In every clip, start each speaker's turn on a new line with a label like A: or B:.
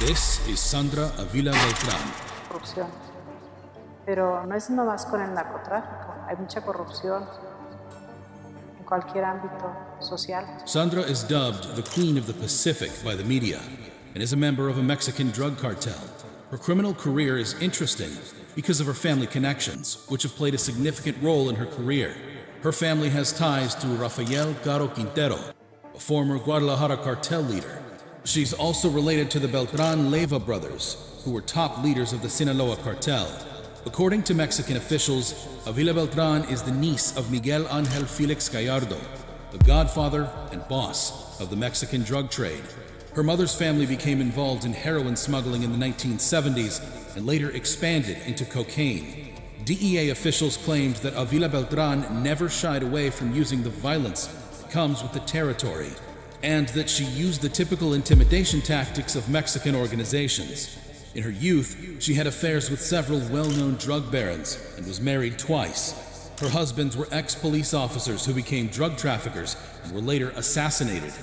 A: This is Sandra Avila Beltran.
B: Corrupción. Pero no es nomás con el narcotráfico, hay mucha corrupción en cualquier ámbito social.
A: Sandra is dubbed the Queen of the Pacific by the media and is a member of a Mexican drug cartel. Her criminal career is interesting because of her family connections, which have played a significant role in her career. Her family has ties to Rafael Caro Quintero, a former Guadalajara cartel leader. She's also related to the Beltran Leyva brothers, who were top leaders of the Sinaloa cartel. According to Mexican officials, Avila Beltran is the niece of Miguel Ángel Félix Gallardo, the godfather and boss of the Mexican drug trade. Her mother's family became involved in heroin smuggling in the 1970s and later expanded into cocaine. DEA officials claimed that Avila Beltran never shied away from using the violence that comes with the territory, and that she used the typical intimidation tactics of Mexican organizations. In her youth, she had affairs with several well-known drug barons and was married twice. Her husbands were ex-police officers who became drug traffickers and were later assassinated.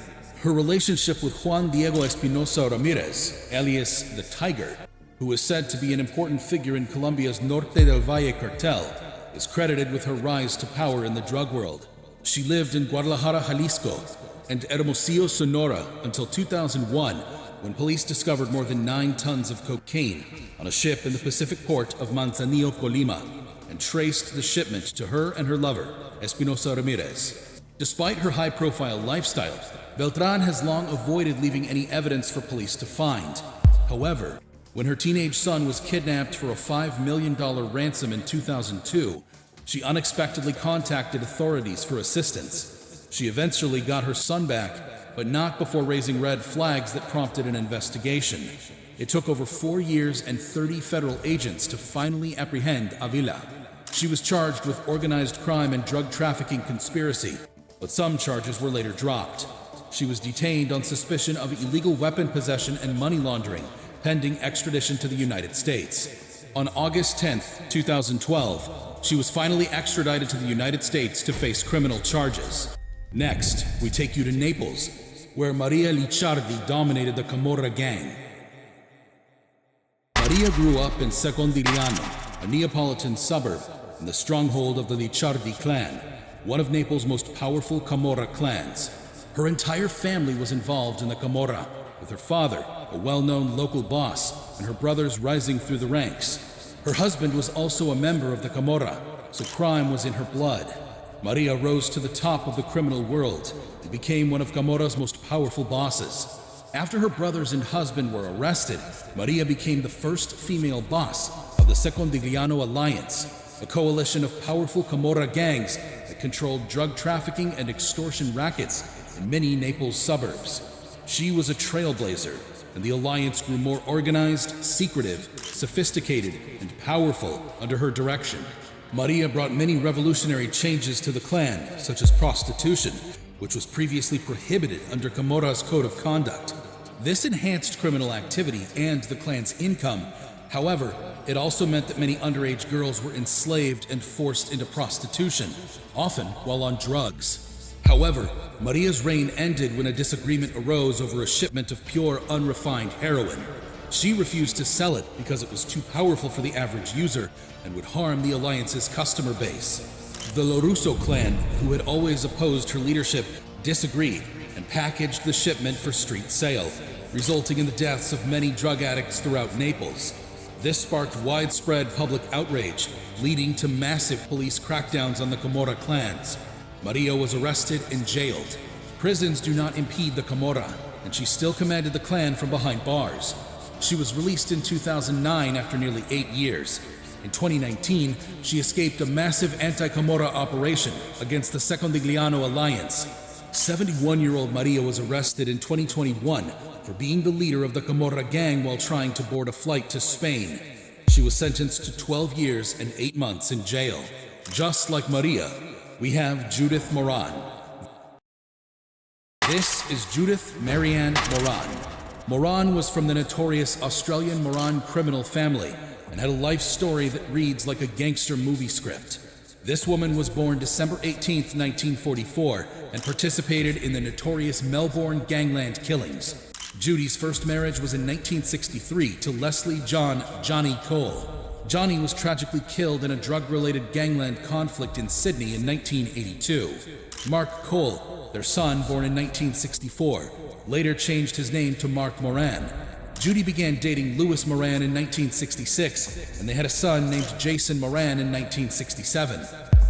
A: Her relationship with Juan Diego Espinosa Ramirez, alias the Tiger, who is said to be an important figure in Colombia's Norte del Valle cartel, is credited with her rise to power in the drug world. She lived in Guadalajara, Jalisco, and Hermosillo, Sonora until 2001, when police discovered more than 9 tons of cocaine on a ship in the Pacific port of Manzanillo, Colima, and traced the shipment to her and her lover, Espinosa Ramirez. Despite her high-profile lifestyle, Beltran has long avoided leaving any evidence for police to find. However, when her teenage son was kidnapped for a $5 million ransom in 2002, she unexpectedly contacted authorities for assistance. She eventually got her son back, but not before raising red flags that prompted an investigation. It took over 4 years and 30 federal agents to finally apprehend Avila. She was charged with organized crime and drug trafficking conspiracy, but some charges were later dropped. She was detained on suspicion of illegal weapon possession and money laundering, pending extradition to the United States. On August 10, 2012, she was finally extradited to the United States to face criminal charges. Next, we take you to Naples, where Maria Licciardi dominated the Camorra gang. Maria grew up in Secondigliano, a Neapolitan suburb and the stronghold of the Licciardi clan, one of Naples' most powerful Camorra clans. Her entire family was involved in the Camorra, with her father, a well-known local boss, and her brothers rising through the ranks. Her husband was also a member of the Camorra, so crime was in her blood. Maria rose to the top of the criminal world and became one of Camorra's most powerful bosses. After her brothers and husband were arrested, Maria became the first female boss of the Secondigliano Alliance, a coalition of powerful Camorra gangs that controlled drug trafficking and extortion rackets in many Naples suburbs. She was a trailblazer, and the alliance grew more organized, secretive, sophisticated, and powerful under her direction. Maria brought many revolutionary changes to the clan, such as prostitution, which was previously prohibited under Camorra's code of conduct. This enhanced criminal activity and the clan's income. However, it also meant that many underage girls were enslaved and forced into prostitution, often while on drugs. However, Maria's reign ended when a disagreement arose over a shipment of pure, unrefined heroin. She refused to sell it because it was too powerful for the average user and would harm the Alliance's customer base. The Lorusso clan, who had always opposed her leadership, disagreed and packaged the shipment for street sale, resulting in the deaths of many drug addicts throughout Naples. This sparked widespread public outrage, leading to massive police crackdowns on the Camorra clans. Maria was arrested and jailed. Prisons do not impede the Camorra, and she still commanded the clan from behind bars. She was released in 2009 after nearly 8 years. In 2019, she escaped a massive anti-Camorra operation against the Secondigliano Alliance. 71-year-old Maria was arrested in 2021 for being the leader of the Camorra gang while trying to board a flight to Spain. She was sentenced to 12 years and 8 months in jail. Just like Maria, we have Judith Moran. This is Judith Marianne Moran. Moran was from the notorious Australian Moran criminal family and had a life story that reads like a gangster movie script. This woman was born December 18, 1944, and participated in the notorious Melbourne gangland killings. Judy's first marriage was in 1963 to Leslie John Johnny Cole. Johnny was tragically killed in a drug-related gangland conflict in Sydney in 1982. Mark Cole, their son, born in 1964, later changed his name to Mark Moran. Judy began dating Louis Moran in 1966, and they had a son named Jason Moran in 1967.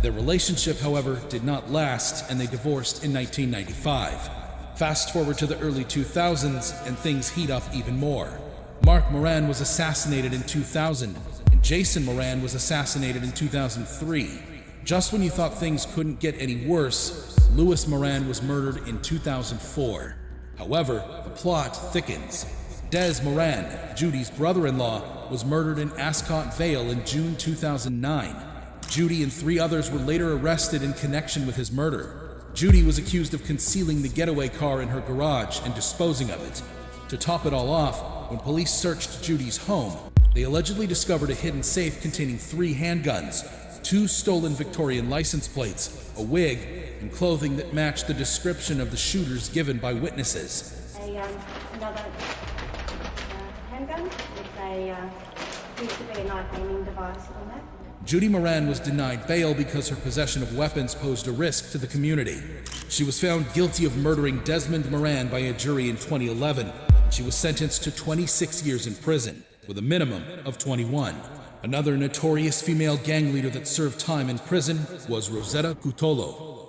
A: Their relationship, however, did not last, and they divorced in 1995. Fast forward to the early 2000s, and things heat up even more. Mark Moran was assassinated in 2000, and Jason Moran was assassinated in 2003. Just when you thought things couldn't get any worse, Louis Moran was murdered in 2004. However, the plot thickens. Des Moran, Judy's brother-in-law, was murdered in Ascot Vale in June 2009. Judy and 3 others were later arrested in connection with his murder. Judy was accused of concealing the getaway car in her garage and disposing of it. To top it all off, when police searched Judy's home, they allegedly discovered a hidden safe containing 3 handguns, 2 stolen Victorian license plates, a wig, and clothing that matched the description of the shooters given by witnesses.
C: Another handgun with a used to be a knife aiming device on that.
A: Judy Moran was denied bail because her possession of weapons posed a risk to the community. She was found guilty of murdering Desmond Moran by a jury in 2011. She was sentenced to 26 years in prison, with a minimum of 21. Another notorious female gang leader that served time in prison was Rosetta Cutolo.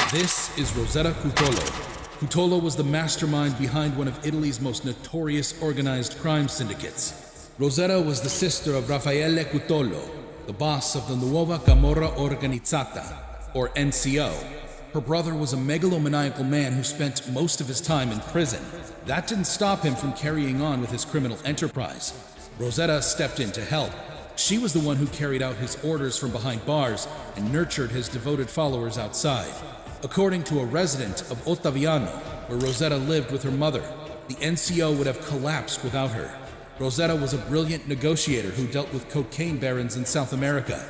A: This is Rosetta Cutolo. Cutolo was the mastermind behind one of Italy's most notorious organized crime syndicates. Rosetta was the sister of Raffaele Cutolo, the boss of the Nuova Camorra Organizzata, or NCO. Her brother was a megalomaniacal man who spent most of his time in prison. That didn't stop him from carrying on with his criminal enterprise. Rosetta stepped in to help. She was the one who carried out his orders from behind bars and nurtured his devoted followers outside. According to a resident of Ottaviano, where Rosetta lived with her mother, the NCO would have collapsed without her. Rosetta was a brilliant negotiator who dealt with cocaine barons in South America.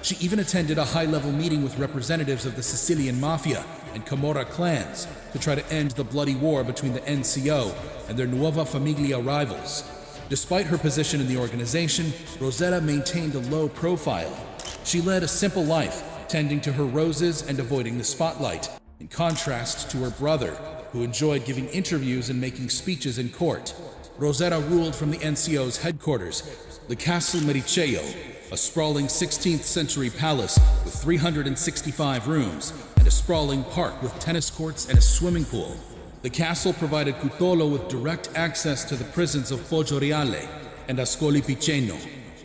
A: She even attended a high-level meeting with representatives of the Sicilian Mafia and Camorra clans to try to end the bloody war between the NCO and their Nuova Famiglia rivals. Despite her position in the organization, Rosetta maintained a low profile. She led a simple life, tending to her roses and avoiding the spotlight, in contrast to her brother, who enjoyed giving interviews and making speeches in court. Rosetta ruled from the NCO's headquarters, the Castle Mericeo, a sprawling 16th century palace with 365 rooms and a sprawling park with tennis courts and a swimming pool. The castle provided Cutolo with direct access to the prisons of Poggioreale and Ascoli Piceno.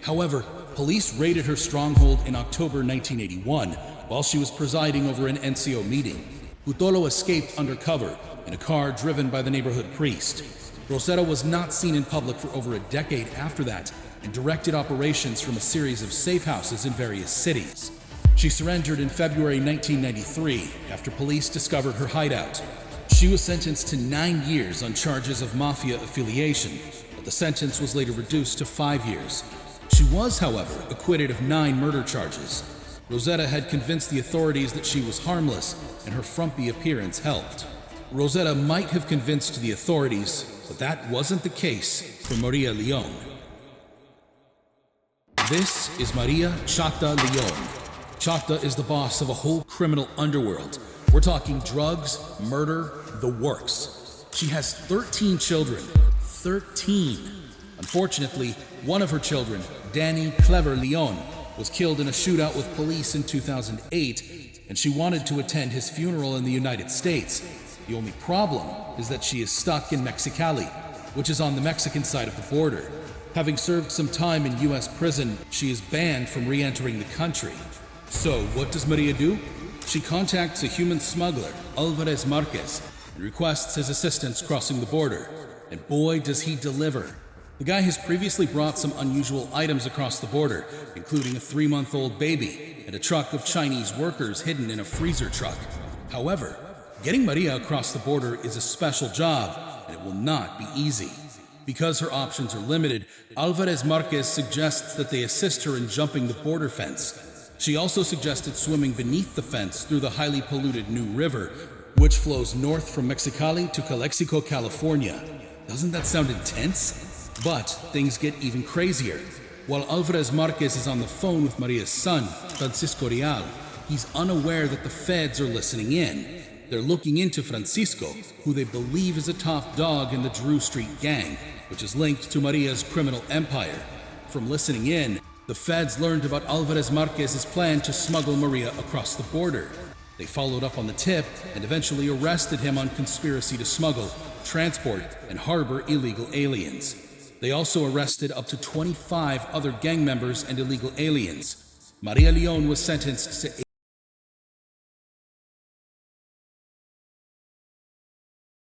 A: However, police raided her stronghold in October 1981 while she was presiding over an NCO meeting. Cutolo escaped undercover in a car driven by the neighborhood priest. Rosetta was not seen in public for over a decade after that and directed operations from a series of safe houses in various cities. She surrendered in February 1993 after police discovered her hideout. She was sentenced to 9 years on charges of mafia affiliation, but the sentence was later reduced to 5 years. She was, however, acquitted of 9 murder charges. Rosetta had convinced the authorities that she was harmless, and her frumpy appearance helped. Rosetta might have convinced the authorities, but that wasn't the case for Maria Leone. This is Maria Chata Leone. Chata is the boss of a whole criminal underworld. We're talking drugs, murder, the works. She has 13 children. 13. Unfortunately, one of her children, Danny Clever Leone, was killed in a shootout with police in 2008, and she wanted to attend his funeral in the United States. The only problem is that she is stuck in Mexicali, which is on the Mexican side of the border. Having served some time in U.S. prison, she is banned from re-entering the country. So what does Maria do? She contacts a human smuggler, Alvarez Marquez, and requests his assistance crossing the border. And boy, does he deliver. The guy has previously brought some unusual items across the border, including a 3-month-old baby and a truck of Chinese workers hidden in a freezer truck. However, getting Maria across the border is a special job, and it will not be easy. Because her options are limited, Alvarez Marquez suggests that they assist her in jumping the border fence. She also suggested swimming beneath the fence through the highly polluted New River, which flows north from Mexicali to Calexico, California. Doesn't that sound intense? But things get even crazier. While Alvarez Marquez is on the phone with Maria's son, Francisco Real, he's unaware that the feds are listening in. They're looking into Francisco, who they believe is a top dog in the Drew Street gang, which is linked to Maria's criminal empire. From listening in, the feds learned about Alvarez Marquez's plan to smuggle Maria across the border. They followed up on the tip and eventually arrested him on conspiracy to smuggle, transport, and harbor illegal aliens. They also arrested up to 25 other gang members and illegal aliens. Maria Leon was sentenced to